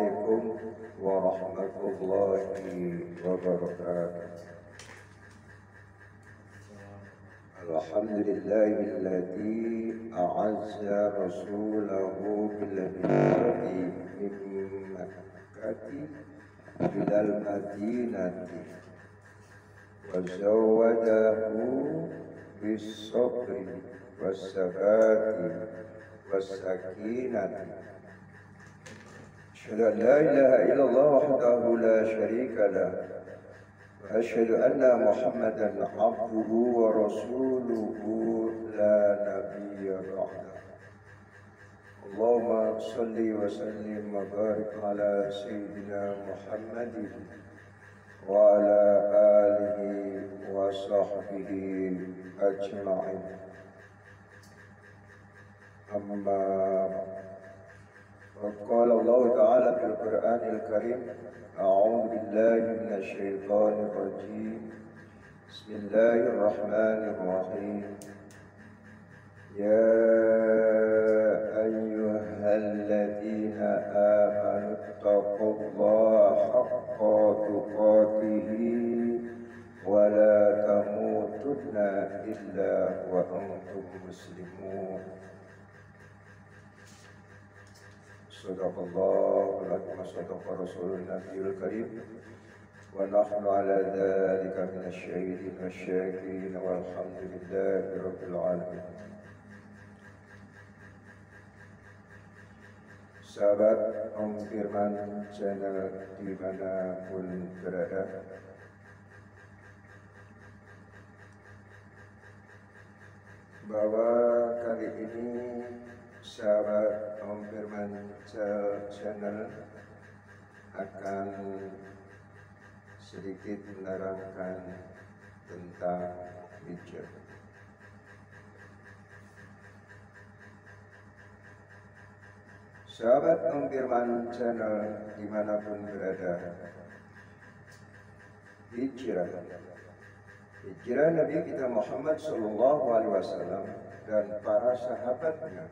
Assalamualaikum warahmatullahi wabarakatuh. Alhamdulillahilladzi a'azza rasulahu bil hijrati min Makkati ilal Madinati wa zawwadahu bis sabri was sabati was sakinati. Asyhadu an la ilaha illallah wahdahu la syarika lah wa asyhadu anna Muhammadan abduhu wa rasuluhu la nabiyya ba'dah. Allahumma salli wa sallim wa barik ala sayyidina Muhammadin wa ala alihi wa sahbihi ajma'in. Amma وقال الله تعالى في القرآن الكريم أعوذ بالله من الشيطان الرجيم بسم الله الرحمن الرحيم يا أيها الذين آمنوا اتقوا الله حق تقاته ولا تموتن إلا وأنتم مسلمون. صدق الله العظيم وصدق رسول النبي الكريم ونحن على ذلك من الشهيدين والشاكرين والحمد لله رب العالمين. Sahabat Om Firman channel dimanapun berada, bahwa kali ini sahabat Om Firman channel akan sedikit menerangkan tentang hijrah. Sahabat Om Firman channel dimanapun berada, hijrah Nabi kita Muhammad SAW dan para sahabatnya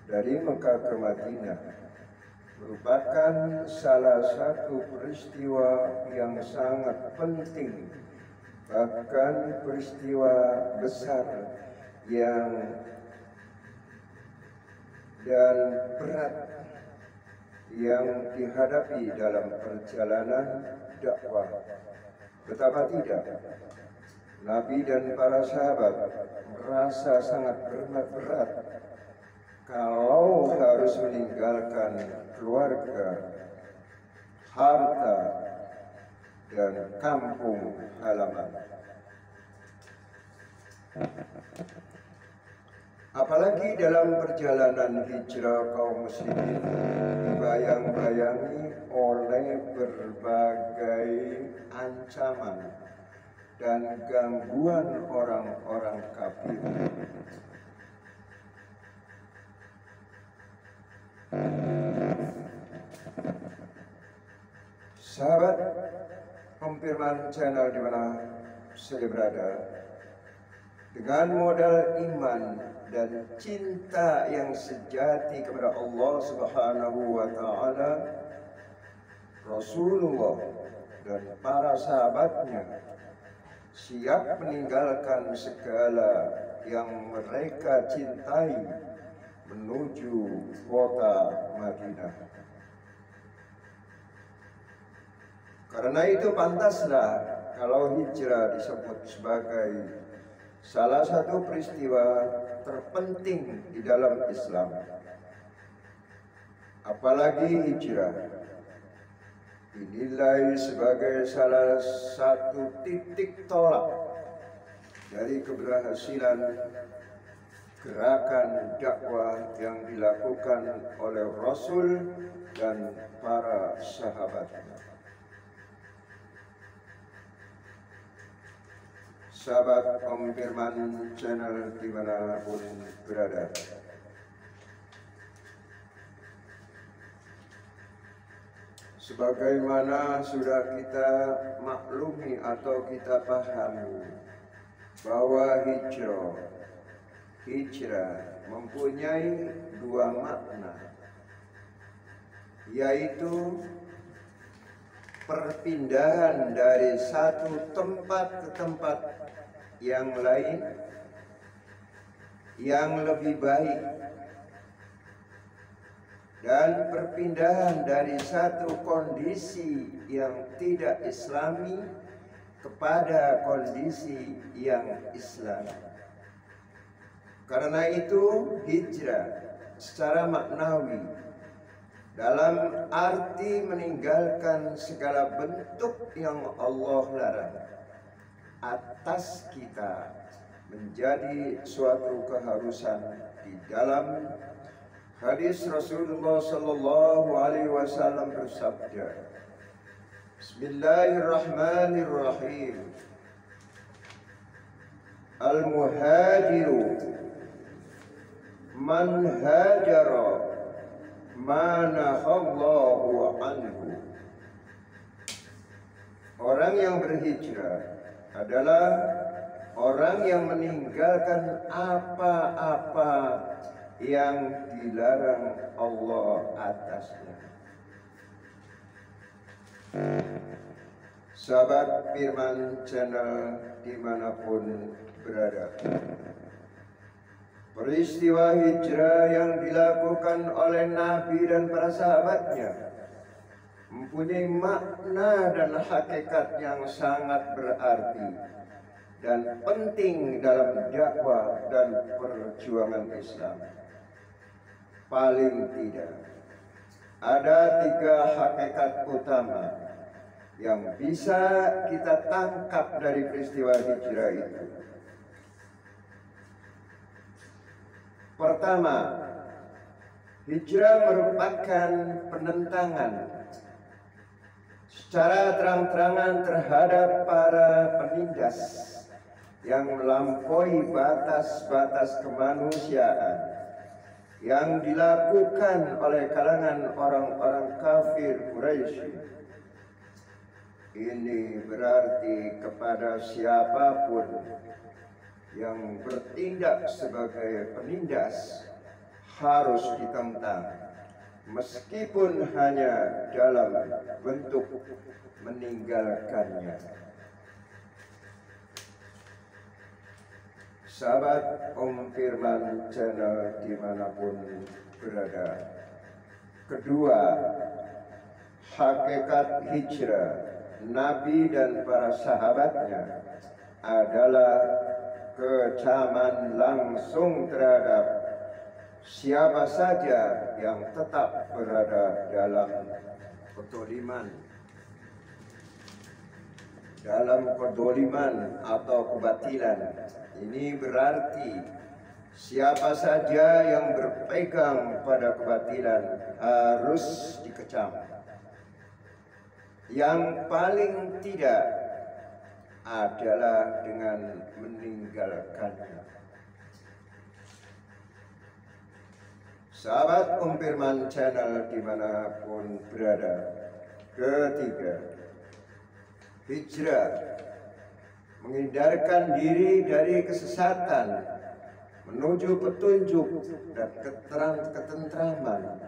dari Mekah ke Madinah merupakan salah satu peristiwa yang sangat penting, bahkan peristiwa besar yang dan berat yang dihadapi dalam perjalanan dakwah. Betapa tidak, Nabi dan para sahabat merasa sangat berat kalau harus meninggalkan keluarga, harta, dan kampung halaman. Apalagi dalam perjalanan hijrah kaum muslimin dibayang-bayangi oleh berbagai ancaman dan gangguan orang-orang kafir. Sahabat Om Firman channel di mana saya berada, dengan modal iman dan cinta yang sejati kepada Allah Subhanahu wa Ta'ala, Rasulullah dan para sahabatnya siap meninggalkan segala yang mereka cintai menuju kota Madinah. Karena itu pantaslah kalau hijrah disebut sebagai salah satu peristiwa terpenting di dalam Islam. Apalagi hijrah dinilai sebagai salah satu titik tolak dari keberhasilan gerakan dakwah yang dilakukan oleh Rasul dan para sahabatnya. Sahabat Om Firman channel dimanapun berada, sebagaimana sudah kita maklumi atau kita pahami bahwa hijrah mempunyai dua makna. yaitu perpindahan dari satu tempat ke tempat yang lain yang lebih baik, dan perpindahan dari satu kondisi yang tidak islami kepada kondisi yang islami. Karena itu hijrah secara maknawi dalam arti meninggalkan segala bentuk yang Allah larang atas kita menjadi suatu keharusan. Di dalam hadis Rasulullah sallallahu alaihi wasallam bersabda, Bismillahirrahmanirrahim. Al-muhajiru man hajara ma nahallahu anhu. Orang yang berhijrah adalah orang yang meninggalkan apa-apa yang dilarang Allah atasnya. Sahabat Firman Channel dimanapun berada, peristiwa hijrah yang dilakukan oleh Nabi dan para sahabatnya mempunyai makna dan hakikat yang sangat berarti dan penting dalam dakwah dan perjuangan Islam. Paling tidak ada 3 hakikat utama yang bisa kita tangkap dari peristiwa hijrah itu. Pertama, hijrah merupakan penentangan secara terang-terangan terhadap para penindas yang melampaui batas-batas kemanusiaan yang dilakukan oleh kalangan orang-orang kafir Quraisy. Ini berarti kepada siapapun yang bertindak sebagai penindas harus ditentang, meskipun hanya dalam bentuk meninggalkannya. Sahabat Firman Channel dimanapun berada, kedua hakikat hijrah Nabi dan para sahabatnya adalah kecaman langsung terhadap siapa saja yang tetap berada dalam kedoliman atau kebatilan. Ini berarti siapa saja yang berpegang pada kebatilan harus dikecam. Yang paling tidak adalah dengan meninggalkannya. Sahabat Firman Channel dimanapun berada, ketiga, hijrah menghindarkan diri dari kesesatan menuju petunjuk dan ketentraman,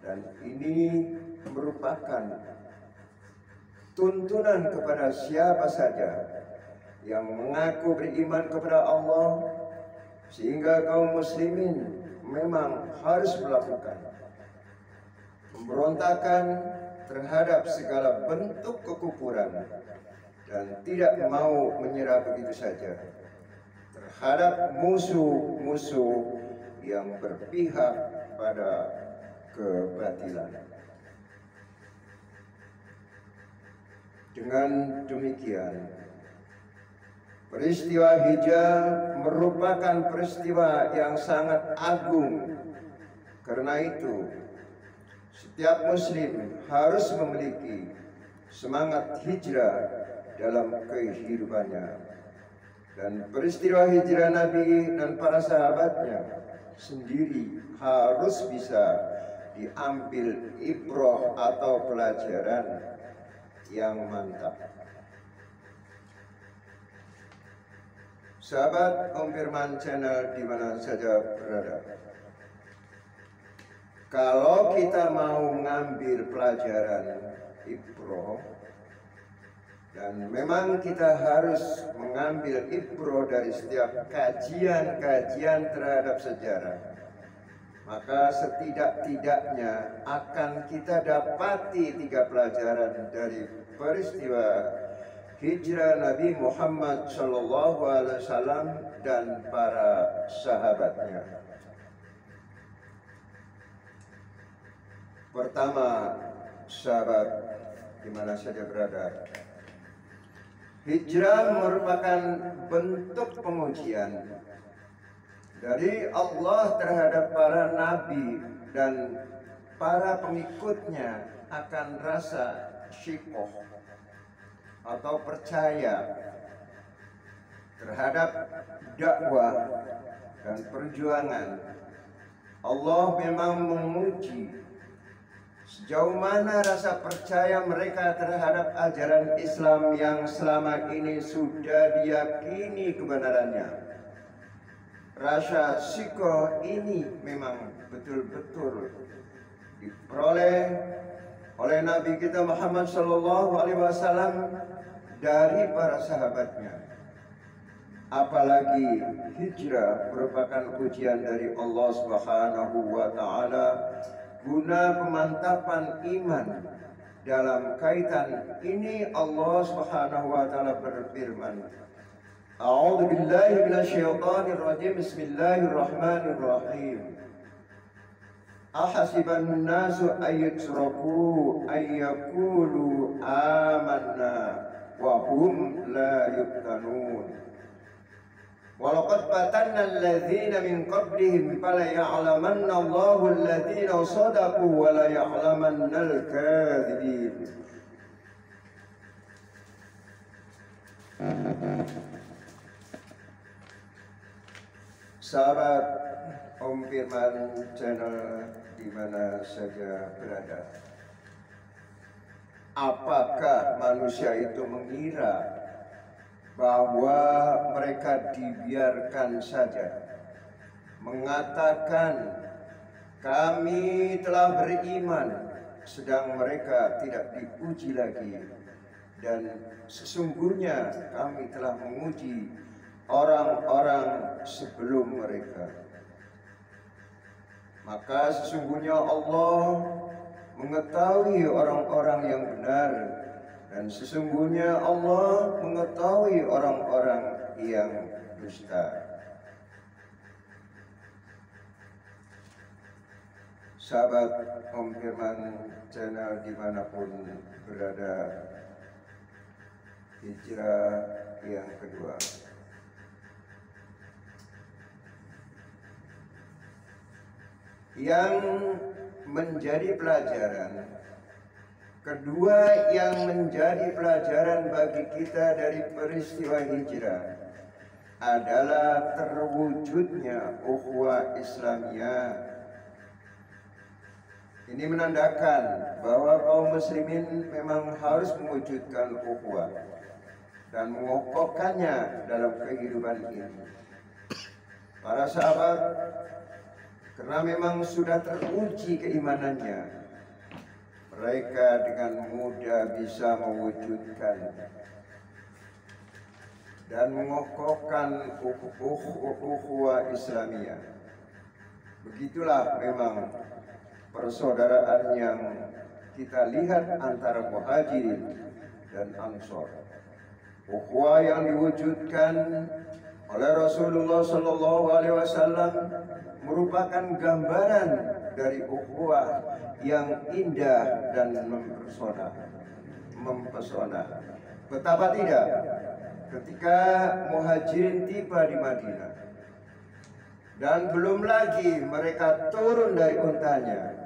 dan ini merupakan tuntunan kepada siapa saja yang mengaku beriman kepada Allah, sehingga kaum muslimin memang harus melakukan pemberontakan terhadap segala bentuk kekufuran dan tidak mau menyerah begitu saja terhadap musuh-musuh yang berpihak pada kebatilan. Dengan demikian, peristiwa hijrah merupakan peristiwa yang sangat agung. Karena itu, setiap muslim harus memiliki semangat hijrah dalam kehidupannya. Dan peristiwa hijrah Nabi dan para sahabatnya sendiri harus bisa diambil ibrah atau pelajaran yang mantap. Sahabat Firman Channel di mana saja berada, Kalau kita mau mengambil pelajaran ibroh, dan memang kita harus mengambil ibroh dari setiap kajian-kajian terhadap sejarah, maka setidak-tidaknya akan kita dapati 3 pelajaran dari peristiwa hijrah Nabi Muhammad SAW dan para sahabatnya. Pertama, sahabat di mana saja berada, hijrah merupakan bentuk pengujian dari Allah terhadap para nabi dan para pengikutnya akan rasa syikoh atau percaya terhadap dakwah dan perjuangan. Allah memang menguji sejauh mana rasa percaya mereka terhadap ajaran Islam yang selama ini sudah diyakini kebenarannya. Rasa syikoh ini memang betul-betul diperoleh oleh Nabi kita Muhammad SAW dari para sahabatnya. Apalagi hijrah merupakan ujian dari Allah Subhanahu wa Ta'ala guna pemantapan iman. Dalam kaitan ini Allah Subhanahu wa Ta'ala berfirman, A'udzu billahi minasyaitonir rajim. Bismillahirrahmanirrahim. Ahasiban nasu ayyutraku ayyaqulu amanna wa hum la yuftanun. Walaqad fatanna alladzina min qablihim fala ya'lamanna Allahu alladzina shadaqu wa la ya'lamanna al-kadzibin. Sahabat Om Firman channel di mana saja berada, apakah manusia itu mengira bahwa mereka dibiarkan saja mengatakan kami telah beriman, sedang mereka tidak diuji lagi, dan sesungguhnya kami telah menguji orang-orang sebelum mereka. Maka sesungguhnya Allah mengetahui orang-orang yang benar, dan sesungguhnya Allah mengetahui orang-orang yang dusta. Sahabat Om Firman channel dimanapun berada, hijrah yang kedua. Yang menjadi pelajaran kedua, yang menjadi pelajaran bagi kita dari peristiwa hijrah adalah terwujudnya ukhuwah Islamiyah. Ini menandakan bahwa kaum muslimin memang harus mewujudkan ukhuwah dan mengokohkannya dalam kehidupan ini. Para sahabat, karena memang sudah teruji keimanannya, mereka dengan mudah bisa mewujudkan dan mengokohkan ukhuwah Islamiyah. Begitulah memang persaudaraan yang kita lihat antara Muhajirin dan Ansor. Ukhuwah yang diwujudkan oleh Rasulullah SAW merupakan gambaran dari ukhuwah yang indah dan mempesona. Betapa tidak ketika Muhajirin tiba di Madinah dan belum lagi mereka turun dari untanya,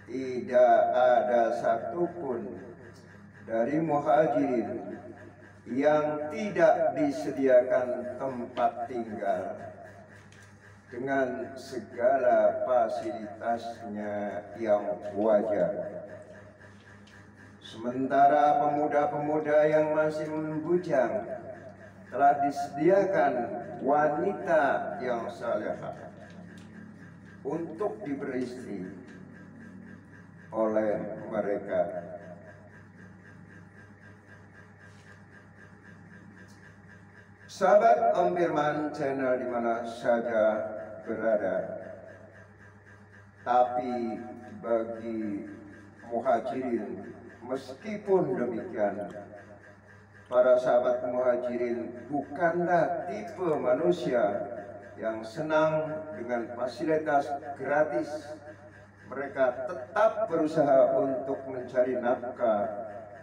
tidak ada satupun dari Muhajirin yang tidak disediakan tempat tinggal dengan segala fasilitasnya yang wajar. Sementara pemuda-pemuda yang masih membujang telah disediakan wanita yang salehah. untuk diberistri oleh mereka. Sahabat Om Firman channel di mana saja berada, tapi bagi muhajirin, meskipun demikian, para sahabat muhajirin bukanlah tipe manusia yang senang dengan fasilitas gratis. Mereka tetap berusaha untuk mencari nafkah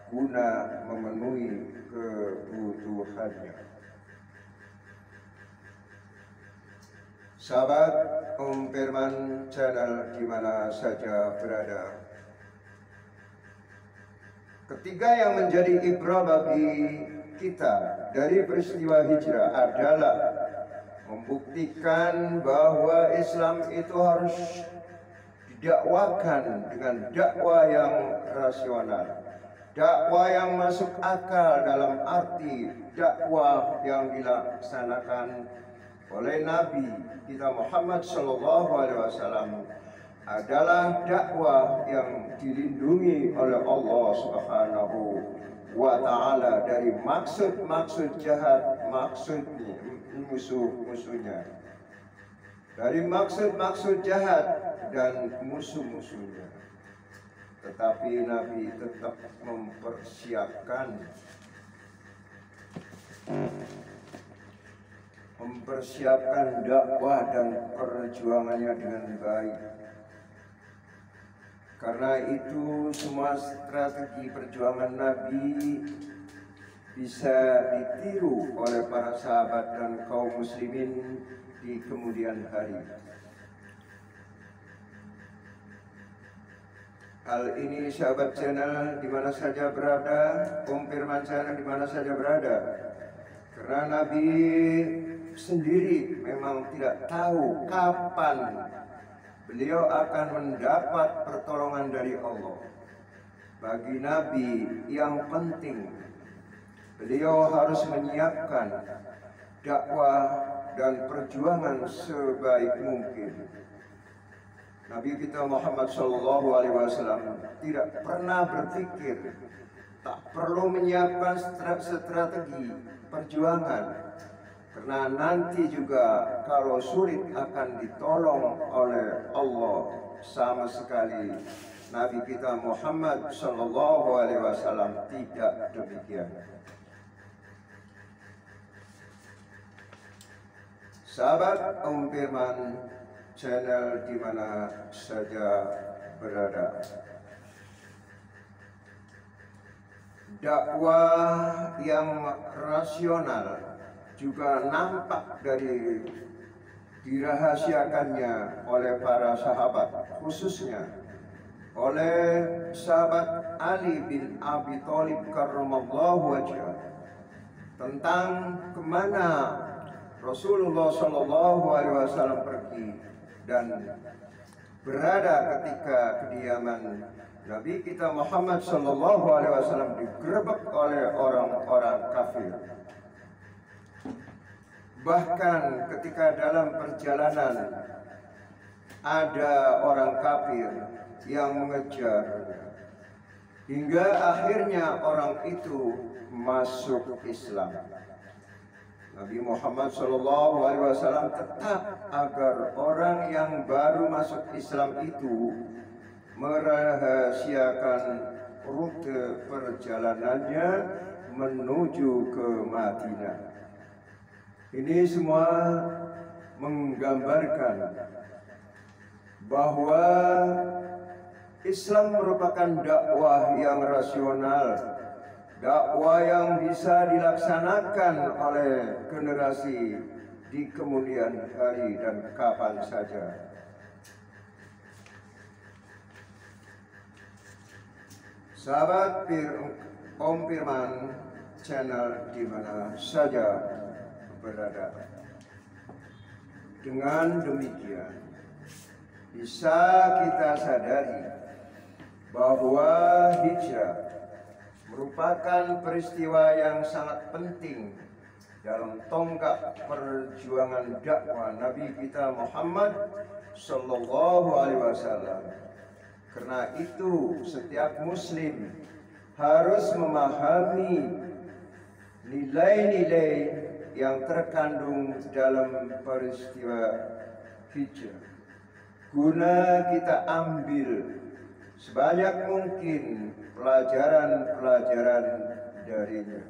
guna memenuhi kebutuhannya. Sahabat Om Firman channel di mana saja berada, ketiga yang menjadi ibrah bagi kita dari peristiwa hijrah adalah membuktikan bahwa Islam itu harus didakwakan dengan dakwah yang rasional, dakwah yang masuk akal, dalam arti dakwah yang dilaksanakan oleh Nabi kita Muhammad SAW adalah dakwah yang dilindungi oleh Allah Subhanahu wa Ta'ala dari maksud-maksud jahat, maksudnya musuh-musuhnya, dari maksud-maksud jahat dan musuh-musuhnya. Tetapi Nabi tetap mempersiapkan dakwah dan perjuangannya dengan baik. Karena itu semua strategi perjuangan Nabi bisa ditiru oleh para sahabat dan kaum muslimin di kemudian hari. Hal ini sahabat channel di mana saja berada, Om Firman channel di mana saja berada, karena Nabi sendiri memang tidak tahu kapan beliau akan mendapat pertolongan dari Allah. Bagi Nabi yang penting, beliau harus menyiapkan dakwah dan perjuangan sebaik mungkin. Nabi kita Muhammad SAW tidak pernah berpikir tak perlu menyiapkan strategi perjuangan, karena nanti juga kalau sulit akan ditolong oleh Allah. Sama sekali Nabi kita Muhammad SAW tidak demikian. Sahabat Om Firman channel di mana saja berada, dakwah yang rasional juga nampak dari dirahasiakannya oleh para sahabat, khususnya oleh sahabat Ali bin Abi Thalib karramallahu wajhah, tentang kemana Rasulullah SAW pergi dan berada ketika kediaman Nabi kita Muhammad SAW digerebek oleh orang-orang kafir. Bahkan ketika dalam perjalanan ada orang kafir yang mengejar, hingga akhirnya orang itu masuk Islam. Nabi Muhammad SAW tetap agar orang yang baru masuk Islam itu merahasiakan rute perjalanannya menuju ke Madinah. Ini semua menggambarkan bahwa Islam merupakan dakwah yang rasional, dakwah yang bisa dilaksanakan oleh generasi di kemudian hari dan kapan saja. Sahabat Om Firman channel di mana saja berada, dengan demikian bisa kita sadari bahwa hijrah merupakan peristiwa yang sangat penting dalam tonggak perjuangan dakwah Nabi kita Muhammad Sallallahu Alaihi Wasallam. Karena itu setiap muslim harus memahami nilai-nilai yang terkandung dalam peristiwa hijrah, guna kita ambil sebanyak mungkin pelajaran-pelajaran darinya.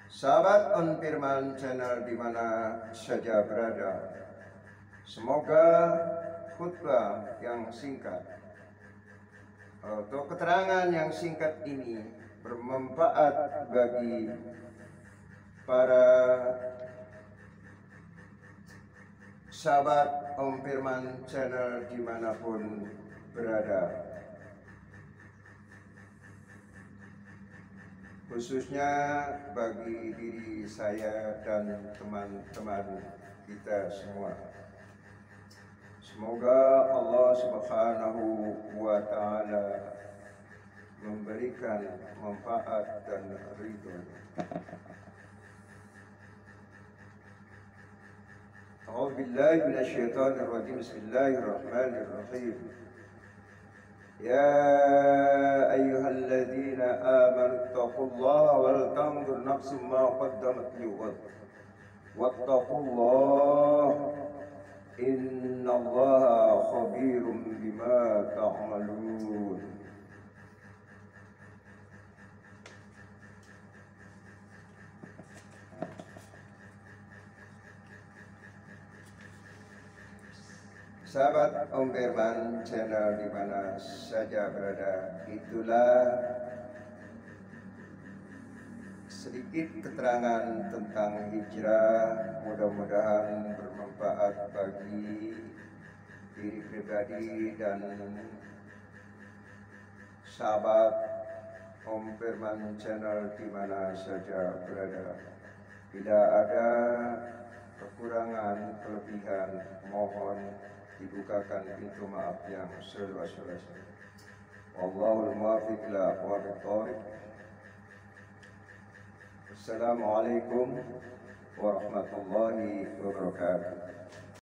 Sahabat On Firman Channel di mana saja berada, semoga khutbah yang singkat atau keterangan yang singkat ini bermanfaat bagi para sahabat Om Firman Channel dimanapun berada, khususnya bagi diri saya dan teman-teman kita semua. Semoga Allah Subhanahu wa Ta'ala memberikan manfaat dan ridho. A'udzu billahi minasyaitonir rajim. Bismillahirrahmanirrahim. Ya ayyuhalladzina amanu taqullaha wal tanzur nafsum ma qaddamat lighad. Wattaqullaha innallaha khabirum bima ta'malun. Sahabat Om Firman Channel di mana saja berada, itulah sedikit keterangan tentang hijrah. Mudah-mudahan bermanfaat bagi diri pribadi dan sahabat Om Firman Channel di mana saja berada. Bila ada kekurangan, kelebihan, mohon dibukakan pintu maaf yang seluas-luasnya. Wallahul muwaffiq ila aqwamit thoriq. Assalamualaikum warahmatullahi wabarakatuh.